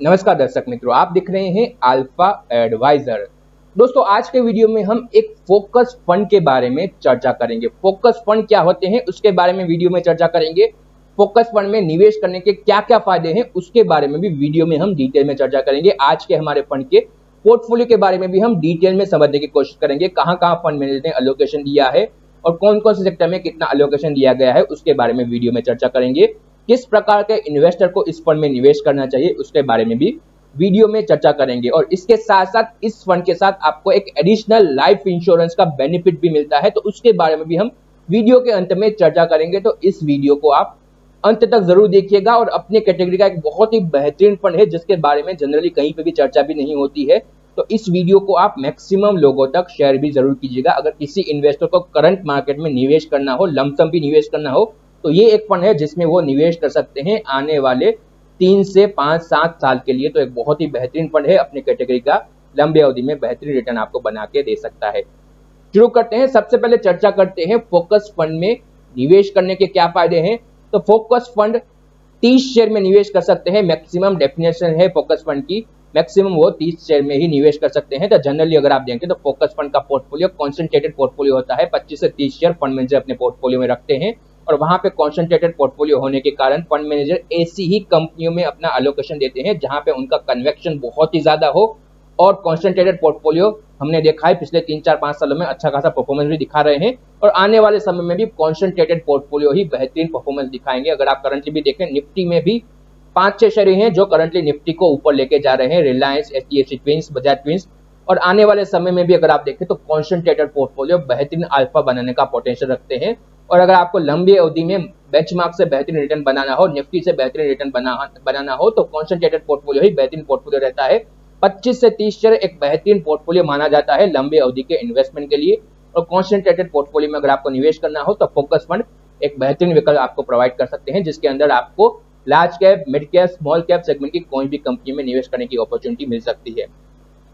नमस्कार दर्शक मित्रों, आप दिख रहे हैं अल्फा एडवाइजर। दोस्तों, आज के वीडियो में हम एक फोकस फंड के बारे में चर्चा करेंगे। फोकस फंड क्या होते हैं उसके बारे में वीडियो में चर्चा करेंगे। फोकस फंड में निवेश करने के क्या क्या फायदे हैं उसके बारे में भी वीडियो में हम डिटेल में चर्चा करेंगे। आज के हमारे फंड के पोर्टफोलियो के बारे में भी हम डिटेल में समझने की कोशिश करेंगे। कहाँ कहाँ फंड मैनेजर ने अलोकेशन दिया है और कौन कौन से सेक्टर में कितना अलोकेशन दिया गया है उसके बारे में वीडियो में चर्चा करेंगे। किस प्रकार के इन्वेस्टर को इस फंड में निवेश करना चाहिए उसके बारे में भी वीडियो में चर्चा करेंगे। और इसके साथ साथ इस फंड के साथ आपको एक एडिशनल लाइफ इंश्योरेंस का बेनिफिट भी मिलता है, तो उसके बारे में भी हम वीडियो के अंत में चर्चा करेंगे। तो इस वीडियो को आप अंत तक जरूर देखिएगा। और अपने कैटेगरी का एक बहुत ही बेहतरीन फंड है जिसके बारे में जनरली कहीं पे भी चर्चा भी नहीं होती है, तो इस वीडियो को आप मैक्सिमम लोगों तक शेयर भी जरूर कीजिएगा। अगर किसी इन्वेस्टर को करंट मार्केट में निवेश करना हो, लमसम भी निवेश करना हो, तो ये एक फंड है जिसमें वो निवेश कर सकते हैं आने वाले 3 से 5-7 साल के लिए। तो एक बहुत ही बेहतरीन फंड है, अपने कैटेगरी का लंबे अवधि में बेहतरीन रिटर्न आपको बना के दे सकता है। शुरू करते हैं। सबसे पहले चर्चा करते हैं फोकस फंड में निवेश करने के क्या फायदे हैं। तो फोकस फंड 30 शेयर में निवेश कर सकते हैं, मैक्सिमम डेफिनेशन है फोकस फंड की, मैक्सिमम वो 30 शेयर में ही निवेश कर सकते हैं। तो जनरली अगर आप देखें तो फोकस फंड का पोर्टफोलियो कॉन्सेंट्रेटेड पोर्टफोलियो होता है। 25 से 30 शेयर फंड मैनेजर अपने पोर्टफोलियो में रखते हैं और वहां पे कॉन्सेंट्रेटेड पोर्टफोलियो होने के कारण फंड मैनेजर ऐसी ही कंपनियों में अपना अलोकेशन देते हैं जहां पे उनका कन्वेक्शन बहुत ही ज्यादा हो। और कॉन्सेंट्रेटेड पोर्टफोलियो हमने देखा है पिछले 3-4-5 सालों में अच्छा खासा परफॉर्मेंस भी दिखा रहे हैं और आने वाले समय में भी कॉन्सेंट्रेटेड पोर्टफोलियो ही बेहतरीन परफॉर्मेंस दिखाएंगे। अगर आप करंटली भी देखें, निफ्टी में भी 5-6 शेयर हैं जो करंटली निफ्टी को ऊपर लेके जा रहे हैं, Reliance, HDFC twins, Bajaj twins. और आने वाले समय में भी अगर आप देखें तो कॉन्सेंट्रेटेड पोर्टफोलियो बेहतरीन अल्फा बनाने का पोटेंशियल रखते हैं। और अगर आपको लंबी अवधि में बेंचमार्क से बेहतरीन रिटर्न बनाना हो, निफ्टी से बेहतरीन रिटर्न बनाना हो, तो कॉन्सेंट्रेटेड पोर्टफोलियो ही बेहतरीन पोर्टफोलियो रहता है। 25 से 30 शेयर एक बेहतरीन पोर्टफोलियो माना जाता है लंबे अवधि के इन्वेस्टमेंट के लिए। और कॉन्सेंट्रेटेड पोर्टफोलियो में अगर आपको निवेश करना हो तो फोकस फंड एक बेहतरीन विकल्प आपको प्रोवाइड कर सकते हैं, जिसके अंदर आपको large cap, mid cap, small cap segment की कोई भी कंपनी में निवेश करने की अपॉर्चुनिटी मिल सकती है।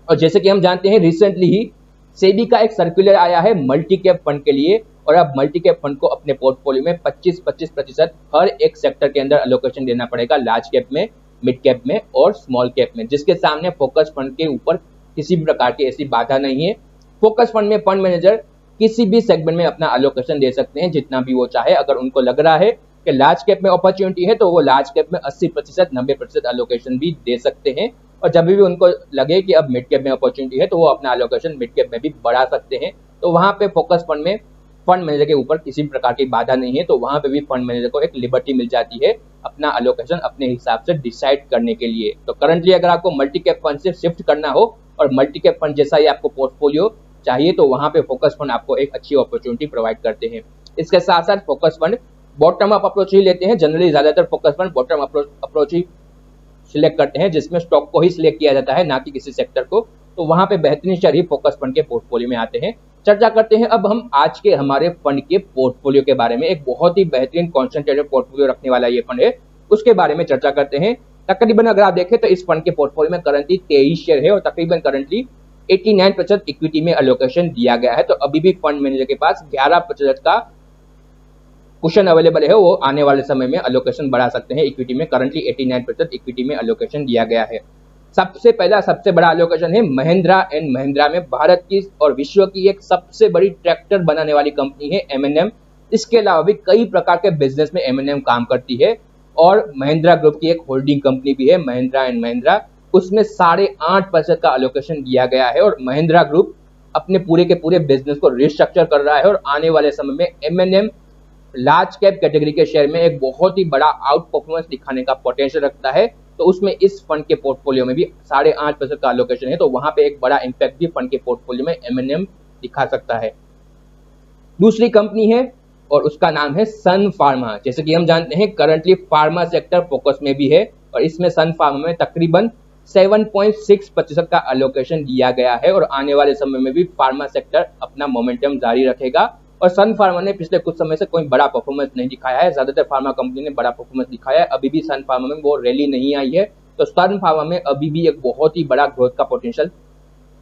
और जैसे कि हम जानते हैं, रिसेंटली ही सेबी का एक सर्कुलर आया है मल्टी कैप फंड के लिए, और अब मल्टी कैप फंड को अपने पोर्टफोलियो में 25-25% हर एक सेक्टर के अंदर अलोकेशन देना पड़ेगा, लार्ज कैप में, मिड कैप में और स्मॉल कैप में, जिसके सामने फोकस फंड के ऊपर किसी भी प्रकार की ऐसी बाधा नहीं है। फोकस फंड में फंड मैनेजर किसी भी सेगमेंट में अपना अलोकेशन दे सकते हैं जितना भी वो चाहे। अगर उनको लग रहा है कि लार्ज कैप में अपॉर्चुनिटी है तो वो लार्ज कैप में 80%, 90% अलोकेशन भी दे सकते हैं। और जब भी उनको लगे कि अब मिड कैप में अपॉर्चुनिटी है तो वो अपना अलोकेशन मिड कैप में भी बढ़ा सकते हैं। तो वहां पे फोकस फंड में फंड मैनेजर के ऊपर किसी भी प्रकार की बाधा नहीं है, तो वहां पे भी फंड मैनेजर को एक लिबर्टी मिल जाती है अपना अलोकेशन अपने हिसाब से डिसाइड करने के लिए। तो करंटली अगर आपको मल्टी कैप फंड से शिफ्ट करना हो और मल्टी कैप फंड जैसा ही आपको पोर्टफोलियो चाहिए, तो वहां पे फोकस फंड आपको एक अच्छी अपॉर्चुनिटी प्रोवाइड करते हैं। इसके साथ साथ focus fund bottom up approach ही लेते हैं। जनरली ज्यादातर फोकस फंड बॉटम अप्रोच ही सिलेक्ट करते हैं, जिसमें स्टॉक को ही सिलेक्ट किया जाता है, ना कि किसी सेक्टर को। तो वहां पे बेहतरीन शेयर ही फोकस फंड के पोर्टफोलियो में आते हैं। चर्चा करते हैं अब हम आज के हमारे फंड के पोर्टफोलियो के बारे में। एक बहुत ही बेहतरीन कॉन्सेंट्रेटेड पोर्टफोलियो रखने वाला ये फंड है, उसके बारे में चर्चा करते हैं। तकरीबन अगर आप देखें तो इस फंड के पोर्टफोलियो में करंटली 23 शेयर है और तकरीबन करंटली 89% इक्विटी में अलोकेशन दिया गया है। तो अभी भी फंड मैनेजर के पास 11% का कुशन अवेलेबल है, वो आने वाले समय में अलोकेशन बढ़ा सकते हैं इक्विटी में। करंटली 89% इक्विटी में अलोकेशन दिया गया है। सबसे पहला सबसे बड़ा अलोकेशन है महिंद्रा एंड महिंद्रा में। भारत की और विश्व की एक सबसे बड़ी ट्रैक्टर बनाने वाली कंपनी है M&M। इसके अलावा भी कई प्रकार के बिजनेस में M&M काम करती है। और महिंद्रा ग्रुप की एक होल्डिंग कंपनी भी है महिंद्रा एंड महिंद्रा, उसमें 8.5% का अलोकेशन दिया गया है। और महिंद्रा ग्रुप अपने पूरे के पूरे बिजनेस को रिस्ट्रक्चर कर रहा है और आने वाले समय में M&M लार्ज कैप कैटेगरी के शेयर में एक बहुत ही बड़ा आउट परफॉर्मेंस दिखाने का पोटेंशियल रखता है। तो उसमें इस फंड के पोर्टफोलियो में भी 8.5% का अलोकेशन है, तो वहां पे एक बड़ा इंपैक्ट भी फंड के पोर्टफोलियो में M&M दिखा सकता है। दूसरी कंपनी है और उसका नाम है सन फार्मा। जैसे कि हम जानते हैं करंटली फार्मा सेक्टर फोकस में भी है और इसमें सन फार्मा में तकरीबन 7.6% का अलोकेशन दिया गया है। और आने वाले समय में भी फार्मा सेक्टर अपना मोमेंटम जारी रखेगा। और सन फार्मा ने पिछले कुछ समय से कोई बड़ा परफॉर्मेंस नहीं दिखाया है, ज्यादातर फार्मा कंपनी ने बड़ा परफॉर्मेंस दिखाया है, अभी भी सन फार्मा में वो रैली नहीं आई है। तो सन फार्मा में अभी भी एक बहुत ही बड़ा ग्रोथ का पोटेंशियल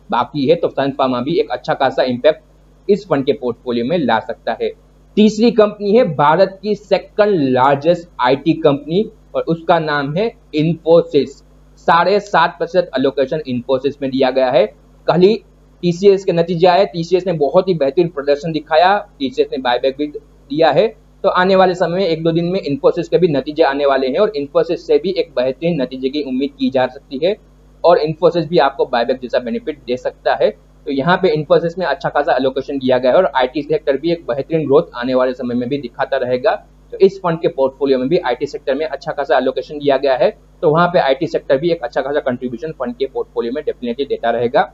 बाकी है। तो सन फार्मा भी एक अच्छा खासा इंपैक्ट इस फंड के पोर्टफोलियो में ला सकता है। तीसरी कंपनी है भारत की सेकंड लार्जेस्ट IT कंपनी और उसका नाम है इन्फोसिस। 7.5% एलोकेशन इन्फोसिस में दिया गया है। कल ही टीसीएस के नतीजे आए, टीसीएस ने बहुत ही बेहतरीन प्रदर्शन दिखाया, टीसीएस ने बायबैक भी दिया है। तो आने वाले समय में 1-2 दिन में इन्फोसिस के भी नतीजे आने वाले हैं और इन्फोसिस से भी एक बेहतरीन नतीजे की उम्मीद की जा सकती है और इन्फोसिस भी आपको बायबैक जैसा बेनिफिट दे सकता है। तो यहाँ पे इन्फोसिस में अच्छा खासा एलोकेशन दिया गया है और आईटी सेक्टर भी एक बेहतरीन ग्रोथ आने वाले समय में भी दिखाता रहेगा। तो इस फंड के पोर्टफोलियो में भी आईटी सेक्टर में अच्छा खासा एलोकेशन दिया गया है, तो वहाँ पे आईटी सेक्टर भी एक अच्छा खासा कंट्रीब्यूशन फंड के पोर्टफोलियो में डेफिनेटली देता रहेगा।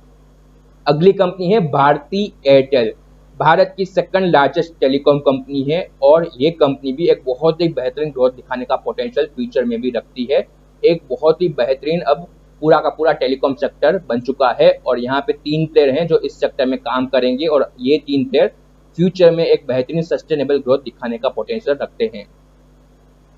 अगली कंपनी है भारती एयरटेल। भारत की सेकंड लार्जेस्ट टेलीकॉम कंपनी है और ये कंपनी भी एक बहुत ही बेहतरीन ग्रोथ दिखाने का पोटेंशियल फ्यूचर में भी रखती है। एक बहुत ही बेहतरीन अब पूरा का पूरा टेलीकॉम सेक्टर बन चुका है और यहाँ पे 3 प्लेयर हैं जो इस सेक्टर में काम करेंगे और ये 3 प्लेयर फ्यूचर में एक बेहतरीन सस्टेनेबल ग्रोथ दिखाने का पोटेंशियल रखते हैं।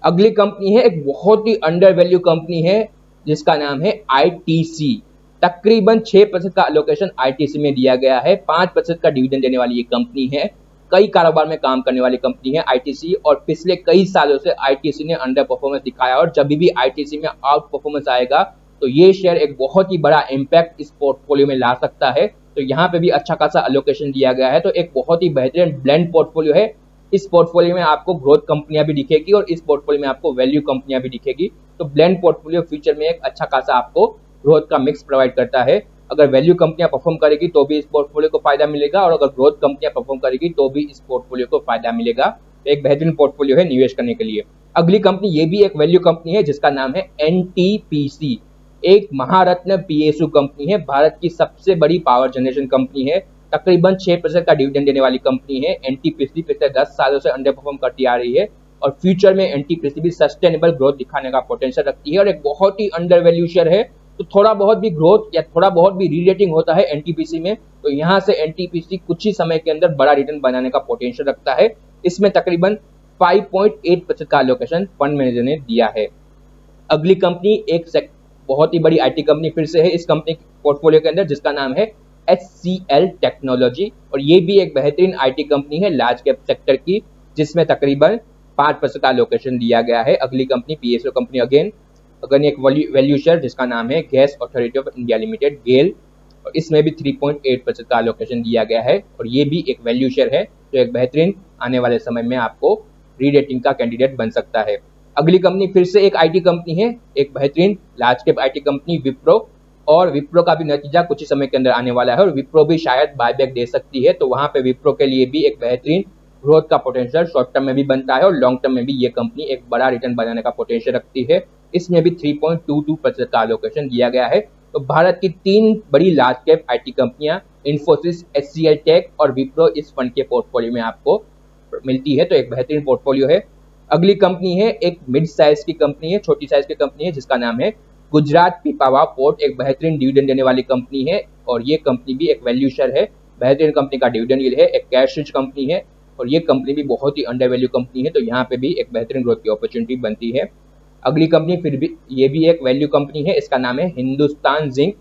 अगली कंपनी है एक बहुत ही अंडर वैल्यू कंपनी है जिसका नाम है आईटीसी। तकरीबन 6% का एलोकेशन आईटीसी में दिया गया है, 5% का डिविडेंड देने वाली ये कंपनी है। कई कारोबार में काम करने वाली कंपनी है आईटीसी और पिछले कई सालों से आईटीसी ने अंडर परफॉर्मेंस दिखाया और जब भी आईटीसी में आउट परफॉर्मेंस आएगा तो ये शेयर एक बहुत ही बड़ा इम्पैक्ट इस पोर्टफोलियो में ला सकता है। तो यहाँ पे भी अच्छा खासा एलोकेशन दिया गया है, तो एक बहुत ही बेहतरीन ब्लेंड पोर्टफोलियो है। इस पोर्टफोलियो में आपको ग्रोथ कंपनियां भी दिखेगी और इस पोर्टफोलियो में आपको वैल्यू कंपनियां भी दिखेगी। तो ब्लेंड पोर्टफोलियो फ्यूचर में एक अच्छा खासा आपको ग्रोथ का मिक्स प्रोवाइड करता है। अगर वैल्यू कंपनियां परफॉर्म करेगी तो भी इस पोर्टफोलियो को फायदा मिलेगा और अगर ग्रोथ कंपनियां परफॉर्म करेगी तो भी इस पोर्टफोलियो को फायदा मिलेगा। तो एक बेहतरीन पोर्टफोलियो है निवेश करने के लिए। अगली कंपनी ये भी एक वैल्यू कंपनी है जिसका नाम है एनटीपीसी। एक महारत्न पीएसयू कंपनी है, भारत की सबसे बड़ी पावर जनरेशन कंपनी है। तकरीबन 6% का डिविडेंड देने वाली कंपनी है। एनटीपीसी पिछले 10 सालों से अंडर परफॉर्म करती आ रही है और फ्यूचर में एनटीपीसी भी सस्टेनेबल ग्रोथ दिखाने का पोटेंशियल रखती है और एक बहुत ही अंडर वैल्यू शेयर है। तो थोड़ा बहुत भी ग्रोथ या थोड़ा बहुत भी रीरेटिंग होता है एनटीपीसी में, तो यहाँ से एनटीपीसी कुछ ही समय के अंदर बड़ा रिटर्न बनाने का पोटेंशियल रखता है। इसमें तकरीबन 5.8% का एलोकेशन फंड मैनेजर ने दिया है। अगली कंपनी एक बहुत ही बड़ी आईटी कंपनी फिर से है इस कंपनी पोर्टफोलियो के अंदर जिसका नाम है HCL टेक्नोलॉजी और ये भी एक बेहतरीन आईटी कंपनी है लार्ज कैप सेक्टर की, जिसमें तकरीबन 5% का एलोकेशन दिया गया है। अगली कंपनी पीएसयू कंपनी अगेन एक वैल्यू शेयर जिसका नाम है Gas Authority of India Limited GAIL और इसमें भी 3.8% का एलोकेशन दिया गया है और ये भी एक वैल्यू शेयर है जो एक बेहतरीन आने वाले समय में आपको री-रेटिंग का कैंडिडेट बन सकता है। अगली कंपनी फिर से एक आईटी कंपनी है, एक बेहतरीन large cap IT company Wipro और विप्रो का भी नतीजा कुछ ही समय के अंदर आने वाला है और विप्रो भी शायद बायबैक दे सकती है। तो वहां पे विप्रो के लिए भी एक बेहतरीन ग्रोथ का पोटेंशियल शॉर्ट टर्म में भी बनता है और लॉन्ग टर्म में भी ये कंपनी एक बड़ा रिटर्न बनाने का पोटेंशियल रखती है। इसमें भी 3.22% का एलोकेशन दिया गया है। तो भारत की 3 बड़ी लार्ज कैप आईटी कंपनियां इन्फोसिस, HCL टेक और विप्रो इस फंड के पोर्टफोलियो में आपको मिलती है, तो एक बेहतरीन पोर्टफोलियो है। अगली कंपनी है एक मिड साइज की कंपनी है, छोटी साइज की कंपनी है जिसका नाम है गुजरात पिपावाव पोर्ट। एक बेहतरीन डिविडेंड देने वाली कंपनी है और ये कंपनी भी एक वैल्यू शेयर है। बेहतरीन कंपनी का डिविडेंड यील्ड है, एक कैश रिच कंपनी है और ये कंपनी भी बहुत ही अंडर वैल्यू कंपनी है, तो यहाँ पे भी एक बेहतरीन ग्रोथ की अपॉर्चुनिटी बनती है। अगली कंपनी फिर भी ये भी एक वैल्यू कंपनी है, इसका नाम है हिंदुस्तान जिंक।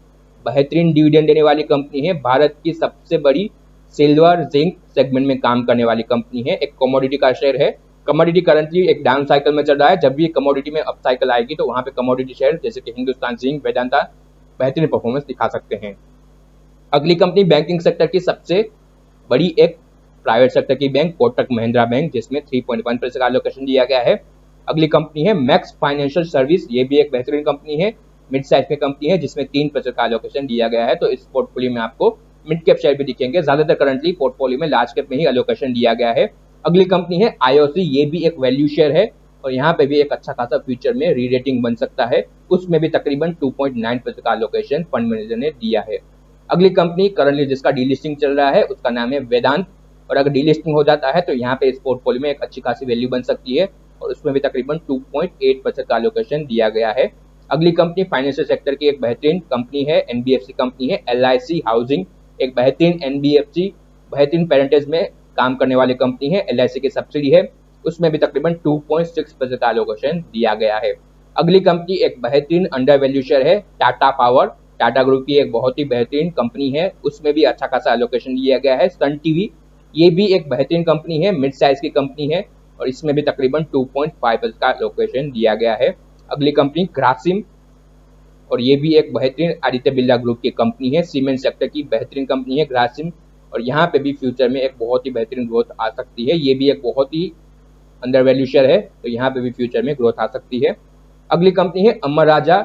बेहतरीन डिविडेंड देने वाली कंपनी है, भारत की सबसे बड़ी सिल्वर जिंक सेगमेंट में काम करने वाली कंपनी है। एक कमोडिटी का शेयर है, कमोडिटी करंटली एक डाउन साइकिल में चल रहा है। जब भी कमोडिटी में अप साइकिल आएगी तो वहां पे कमोडिटी शेयर जैसे कि हिंदुस्तान जिंक, वेदांता बेहतरीन परफॉर्मेंस दिखा सकते हैं। अगली कंपनी बैंकिंग सेक्टर की सबसे बड़ी एक प्राइवेट सेक्टर की बैंक कोटक महिंद्रा बैंक, जिसमें 3.1% का एलोकेशन दिया गया है। अगली कंपनी है मैक्स फाइनेंशियल सर्विस, ये भी एक बेहतरीन कंपनी है, मिड साइज की कंपनी है जिसमें 3% का एलोकेशन दिया गया है। तो इस पोर्टफोलियो में आपको मिड कैप शेयर भी दिखेंगे, ज्यादातर करंटली पोर्टफोलियो में लार्ज कैप में ही एलोकेशन दिया गया है। अगली कंपनी है IOC, ये भी एक वैल्यू शेयर है और यहाँ पे भी एक अच्छा खासा फ्यूचर में री रेटिंग बन सकता है। उसमें भी तकरीबन 2.9% का एलोकेशन फंड मैनेजर ने दिया है। अगली कंपनी करंटली जिसका डीलिस्टिंग चल रहा है उसका नाम है वेदांत और अगर डीलिस्टिंग हो जाता है तो यहाँ पे इस पोर्टफोलियो में एक अच्छी खासी वैल्यू बन सकती है और उसमें भी तकरीबन 2.8% का एलोकेशन दिया गया है। अगली कंपनी फाइनेंशियल सेक्टर की एक बेहतरीन कंपनी है, NBFC कंपनी है LIC हाउसिंग, एक बेहतरीन NBFC बेहतरीन पेरेंटेज में काम करने वाली कंपनी है, LIC की सब्सिडी है, उसमें भी तकरीबन 2.6% का एलोकेशन दिया गया है। अगली कंपनी एक बेहतरीन अंडर वैल्यू शेयर है टाटा पावर, टाटा ग्रुप की एक बहुत ही बेहतरीन कंपनी है, उसमें भी अच्छा खासा एलोकेशन दिया गया है। सन टीवी, ये भी एक बेहतरीन कंपनी है, मिड साइज की कंपनी है और इसमें भी तकरीबन 2.5% का एलोकेशन दिया गया है। अगली कंपनी ग्रासिम और ये भी एक बेहतरीन आदित्य बिरला ग्रुप की कंपनी है, सीमेंट सेक्टर की बेहतरीन कंपनी है ग्रासिम, और यहाँ पे भी फ्यूचर में एक बहुत ही बेहतरीन ग्रोथ आ सकती है। ये भी एक बहुत ही अंडर वैल्यू शेयर है, तो यहाँ पे भी फ्यूचर में ग्रोथ आ सकती है। अगली कंपनी है अमर राजा,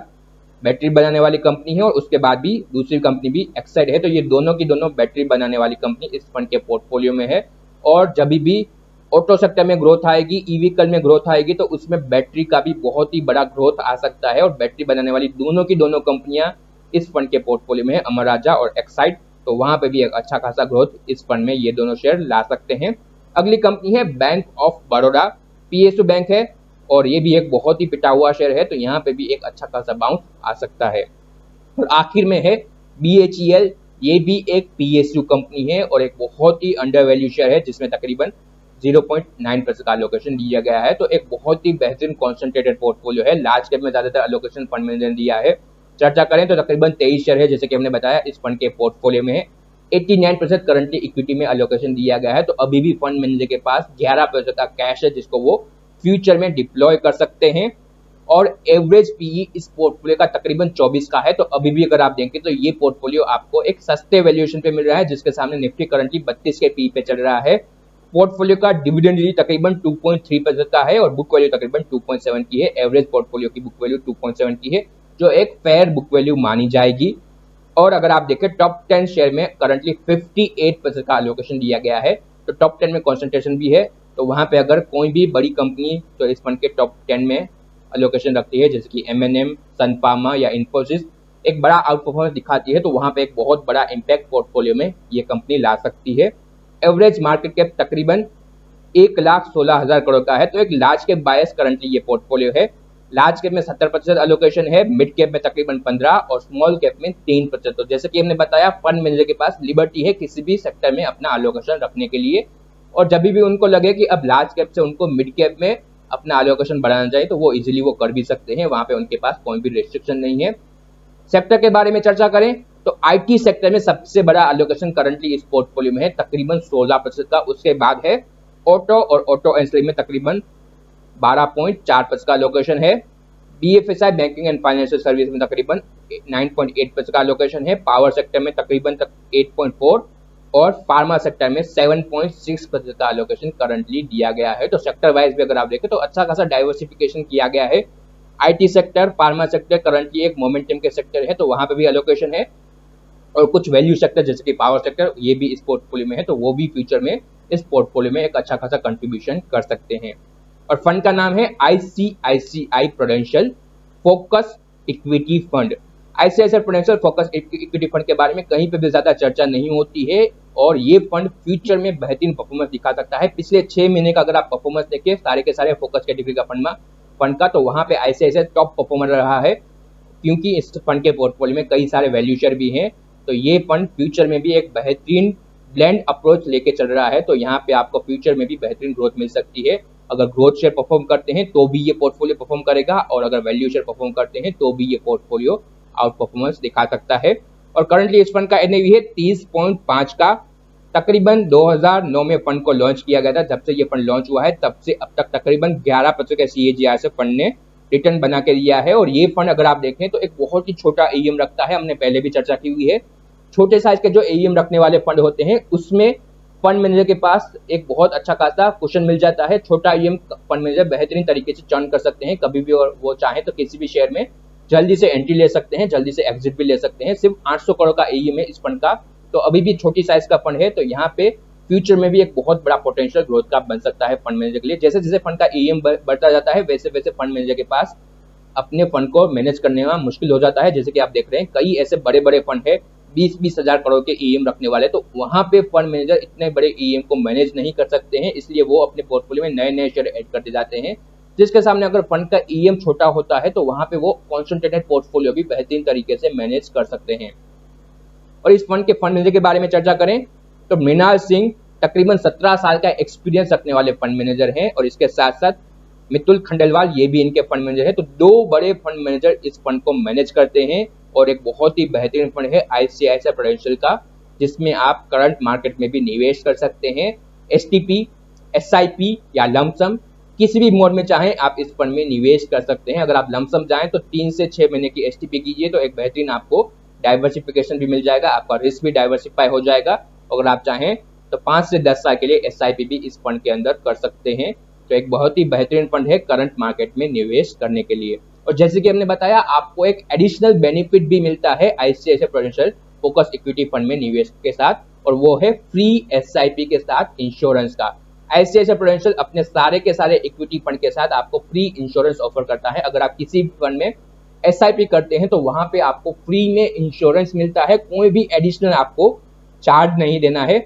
बैटरी बनाने वाली कंपनी है, और उसके बाद भी दूसरी कंपनी भी एक्साइड है। तो ये दोनों की दोनों बैटरी बनाने वाली कंपनी इस फंड के पोर्टफोलियो में है। और जब भी ऑटो सेक्टर में ग्रोथ आएगी, ई व्हीकल में ग्रोथ आएगी, तो उसमें बैटरी का भी बहुत ही बड़ा ग्रोथ आ सकता है। और बैटरी बनाने वाली दोनों की दोनों कंपनियां इस फंड के पोर्टफोलियो में है, अमर राजा और एक्साइड। तो वहां पे भी एक अच्छा खासा ग्रोथ इस फंड में ये दोनों शेयर ला सकते हैं। अगली कंपनी है bank of Baroda, PSU bank है, और ये भी एक बहुत ही पिटा हुआ शेयर है, तो यहाँ पे भी एक अच्छा खासा बाउंस आ सकता है। और आखिर में है बीएचईएल, ये भी एक पीएसयू कंपनी है और एक बहुत ही अंडर वैल्यू शेयर है, जिसमें तकरीबन 0.9% का अलोकेशन दिया गया है। तो एक बहुत ही बेहतरीन कॉन्सेंट्रेटेड पोर्टफोलियो है, लार्ज कैप में ज्यादातर अलोकेशन फंड मैनेजर ने दिया है। चर्चा करें तो तकरीबन 23 शेयर है, जैसे कि हमने बताया इस फंड के पोर्टफोलियो में है। 89% करंटली इक्विटी में अलोकेशन दिया गया है, तो अभी भी फंड मैनेजर के पास 11% का कैश है, जिसको वो फ्यूचर में डिप्लॉय कर सकते हैं। और एवरेज पीई इस पोर्टफोलियो का तकरीबन 24 का है, तो अभी भी अगर आप देखें तो ये पोर्टफोलियो आपको एक सस्ते वैल्यूएशन पे मिल रहा है, जिसके सामने निफ्टी करंटली 32 के पी पे चल रहा है। पोर्टफोलियो का डिविडेंड यील्ड तकरीबन 2.3% का है और बुक वैल्यू तकरीबन 2.7 की है। एवरेज पोर्टफोलियो की बुक वैल्यू 2.7 की है, जो एक फेयर बुक वैल्यू मानी जाएगी। और अगर आप देखें टॉप 10 शेयर में करंटली 58% का एलोकेशन दिया गया है, तो टॉप 10 में कॉन्सेंट्रेशन भी है। तो वहां पे अगर कोई भी बड़ी कंपनी तो इस फंड के टॉप 10 में एलोकेशन रखती है, जैसे कि एमएनएम, सन फार्मा या इन्फोसिस, एक बड़ा आउट परफॉर्मेंस दिखाती है, तो वहां पे एक बहुत बड़ा इम्पैक्ट पोर्टफोलियो में ये कंपनी ला सकती है। एवरेज मार्केट कैप तकरीबन 1,16,000 करोड़ का है, तो एक लार्ज कैप बायस करंटली ये पोर्टफोलियो है। लार्ज कैप में 70% एलोकेशन है, मिड कैप में तकरीबन 15% और स्मॉल कैप में 3%। तो जैसे कि हमने बताया फंड मैनेजर के पास लिबर्टी है किसी भी सेक्टर में अपना एलोकेशन रखने के लिए, और जब भी उनको लगे कि अब लार्ज कैप से उनको मिड कैप में अपना एलोकेशन बढ़ाना चाहिए, तो वो इजीली वो कर भी सकते हैं, वहां पे उनके पास कोई भी रेस्ट्रिक्शन नहीं है। सेक्टर के बारे में चर्चा करें तो आईटी सेक्टर में सबसे बड़ा एलोकेशन करंटली इस पोर्टफोलियो में है, तकरीबन 16% का। उसके बाद है ऑटो और ऑटो एंसिलरी में तकरीबन 12.4% का एलोकेशन है। BFSI banking and financial service में तकरीबन 9.8% का एलोकेशन है। पावर सेक्टर में तकरीबन 8.4% और फार्मा सेक्टर में 7.6% का एलोकेशन करंटली दिया गया है। तो सेक्टर वाइज भी अगर आप देखें तो अच्छा खासा डाइवर्सिफिकेशन किया गया है। IT sector, pharma sector currently एक मोमेंटम के सेक्टर है, तो वहां पे भी एलोकेशन है। और कुछ वैल्यू सेक्टर जैसे कि पावर सेक्टर, ये भी इस पोर्टफोलियो में है, तो वो भी फ्यूचर में इस पोर्टफोलियो में एक अच्छा खासा कंट्रीब्यूशन कर सकते हैं। और फंड का नाम है ICICI prudential focus equity fund. ICICI prudential focus equity fund के बारे में कहीं पे भी ज्यादा चर्चा नहीं होती है, और ये फंड फ्यूचर में बेहतरीन परफॉर्मेंस दिखा सकता है। पिछले 6 महीने का अगर आप परफॉर्मेंस देखिए सारे के सारे फोकस कैटेगरी का फंड का, तो वहां पे आईसीआईसीआई टॉप परफॉर्मर रहा है, क्योंकि इस फंड के पोर्टफोलियो में कई सारे वैल्यू शेयर भी हैं। तो ये फंड फ्यूचर में भी एक बेहतरीन ब्लेंड अप्रोच लेके चल रहा है, तो यहाँ पे आपको फ्यूचर में भी बेहतरीन ग्रोथ मिल सकती है। अगर ग्रोथ शेयर परफॉर्म करते हैं तो भी ये पोर्टफोलियो परफॉर्म करेगा, और अगर वैल्यू शेयर परफॉर्म करते हैं तो भी ये पोर्टफोलियो आउट परफॉर्मेंस दिखा सकता है। और करंटली इस फंड का एनएवी है 30.5 का। तकरीबन 2009 में फंड को लॉन्च किया गया था, जब से ये फंड लॉन्च हुआ है तब से अब तक तकरीबन 11% के सीएजीआर से फंड ने रिटर्न बना के दिया है। और ये फंड अगर आप देखें तो एक बहुत ही छोटा एईएम रखता है, हमने पहले भी चर्चा की हुई है। छोटे साइज के जो एईएम रखने वाले फंड होते हैं उसमें फंड मैनेजर के पास एक बहुत अच्छा खासा कुशन मिल जाता है। छोटा एईएम फंड मैनेजर बेहतरीन तरीके से चर्न कर सकते हैं, कभी भी और वो चाहे तो किसी भी शेयर में जल्दी से एंट्री ले सकते हैं, जल्दी से एग्जिट भी ले सकते हैं। सिर्फ 800 करोड़ का एईएम है इस फंड का, तो अभी भी छोटी साइज का फंड है, तो यहाँ पे फ्यूचर में भी एक बहुत बड़ा पोटेंशियल ग्रोथ का बन सकता है फंड मैनेजर के लिए। जैसे जैसे फंड का एईएम बढ़ता जाता है वैसे वैसे फंड मैनेजर के पास अपने फंड को मैनेज करने में मुश्किल हो जाता है। जैसे कि आप देख रहे हैं कई ऐसे बड़े बड़े फंड है 20-20 हजार करोड़ के ईएम रखने वाले, तो वहां पे फंड मैनेजर इतने बड़े ईएम को मैनेज नहीं कर सकते हैं, इसलिए वो अपने पोर्टफोलियो में नए नए शेयर ऐड करते जाते हैं। जिसके सामने अगर फंड का ईएम छोटा होता है तो वहां पे वो कॉन्सेंट्रेटेड पोर्टफोलियो भी बेहतरीन तरीके से मैनेज कर सकते हैं। और इस फंड के फंड मैनेजर के बारे में चर्चा करें तो मृणाल सिंह तकरीबन 17 साल का एक्सपीरियंस रखने वाले फंड मैनेजर हैं, और इसके साथ साथ मितुल खंडेलवाल ये भी इनके फंड मैनेजर है। तो 2 बड़े फंड मैनेजर इस फंड को मैनेज करते हैं, और एक बहुत ही बेहतरीन फंड है आईसीआईसीआई प्रूडेंशियल का, जिसमें आप करंट मार्केट में भी निवेश कर सकते हैं। एसटीपी, एसआईपी या लमसम किसी भी मोड में चाहें आप इस फंड में निवेश कर सकते हैं। अगर आप लमसम जाएं तो 3 से 6 महीने की एसटीपी कीजिए तो एक बेहतरीन आपको डाइवर्सिफिकेशन भी मिल जाएगा, आपका रिस्क भी डाइवर्सिफाई हो जाएगा। अगर आप चाहें तो 5 से 10 साल के लिए एसआईपी भी इस फंड के अंदर कर सकते हैं। तो एक बहुत ही बेहतरीन फंड है करंट मार्केट में निवेश करने के लिए। और जैसे कि हमने बताया, आपको एक एडिशनल बेनिफिट भी मिलता है ICICI prudential focus equity fund में निवेश के साथ, और वो है फ्री एसआईपी के साथ इंश्योरेंस का। आईसीआईसीआई प्रूडेंशियल अपने सारे के सारे इक्विटी फंड के साथ आपको फ्री इंश्योरेंस ऑफर करता है। अगर आप किसी भी फंड में एसआईपी करते हैं तो वहां पे आपको फ्री में इंश्योरेंस मिलता है, कोई भी एडिशनल आपको चार्ज नहीं देना है।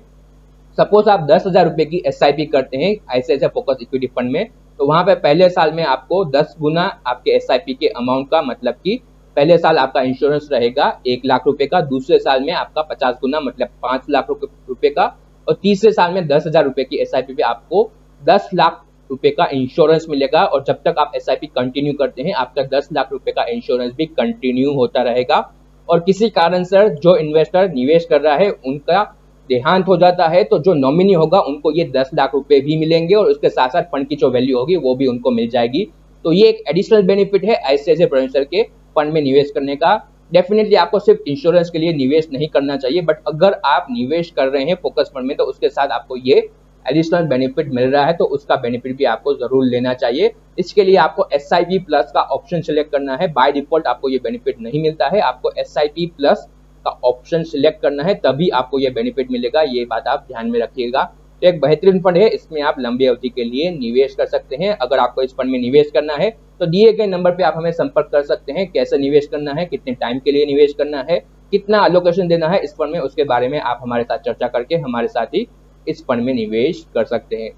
सपोज आप 10,000 रुपए की एसआईपी करते हैं आईसीआईसीआई फोकस इक्विटी फंड में, तो वहां पे पहले साल में आपको 10 गुना आपके एसआईपी के अमाउंट का, मतलब कि पहले साल आपका इंश्योरेंस रहेगा 1 लाख रुपए का, दूसरे साल में आपका 50 गुना मतलब 5 लाख रुपए का, और तीसरे साल में 10,000 रुपए की एसआईपी पे आपको 10 लाख रुपए का इंश्योरेंस मिलेगा। और जब तक आप एसआईपी कंटिन्यू करते हैं आपका 10 लाख रुपए का इंश्योरेंस भी कंटिन्यू होता रहेगा। और किसी कारण से जो इन्वेस्टर निवेश कर रहा है उनका देहांत हो जाता है तो जो नॉमिनी होगा उनको ये 10 लाख रुपए भी मिलेंगे, और उसके साथ साथ फंड की जो वैल्यू होगी वो भी उनको मिल जाएगी। तो ये एक एडिशनल बेनिफिट है आईसीआईसीआई प्रूडेंशियल के फंड में निवेश करने का। डेफिनेटली आपको सिर्फ इंश्योरेंस के लिए निवेश नहीं करना चाहिए, बट अगर आप निवेश कर रहे हैं फोकस फंड में तो उसके साथ आपको ये एडिशनल बेनिफिट मिल रहा है, तो उसका बेनिफिट भी आपको जरूर लेना चाहिए। इसके लिए आपको एसआईपी प्लस का ऑप्शन सिलेक्ट करना है। बाय डिफॉल्ट आपको ये बेनिफिट नहीं मिलता है, आपको एसआईपी प्लस का ऑप्शन सिलेक्ट करना है, तभी आपको ये बेनिफिट मिलेगा। ये बात आप ध्यान में रखिएगा। तो एक बेहतरीन फंड है, इसमें आप लंबी अवधि के लिए निवेश कर सकते हैं। अगर आपको इस फंड में निवेश करना है तो दिए गए नंबर पे आप हमें संपर्क कर सकते हैं। कैसे निवेश करना है, कितने टाइम के लिए निवेश करना है, कितना अलोकेशन देना है इस फंड में, उसके बारे में आप हमारे साथ चर्चा करके हमारे साथ ही इस फंड में निवेश कर सकते हैं।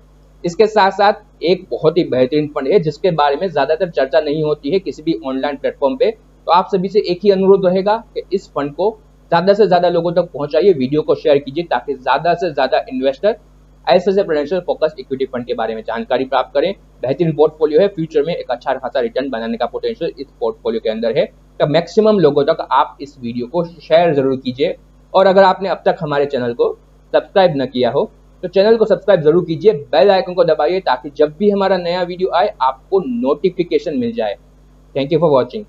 इसके साथ साथ एक बहुत ही बेहतरीन फंड है जिसके बारे में ज्यादातर चर्चा नहीं होती है किसी भी ऑनलाइन प्लेटफॉर्म पे। तो आप सभी से एक ही अनुरोध रहेगा कि इस फंड को ज्यादा से ज्यादा लोगों तक पहुंचाइए, वीडियो को शेयर कीजिए ताकि ज्यादा से ज्यादा investor ICICI prudential focus equity fund के बारे में जानकारी प्राप्त करें। बेहतरीन पोर्टफोलियो है, फ्यूचर में एक अच्छा खासा रिटर्न बनाने का पोटेंशियल इस पोर्टफोलियो के अंदर है। तो मैक्सिमम लोगों तक आप इस वीडियो को शेयर जरूर कीजिए। और अगर आपने अब तक हमारे चैनल को सब्सक्राइब न किया हो तो चैनल को सब्सक्राइब जरूर कीजिए, बेल आइकन को दबाइए ताकि जब भी हमारा नया वीडियो आए आपको नोटिफिकेशन मिल जाए। Thank you for watching.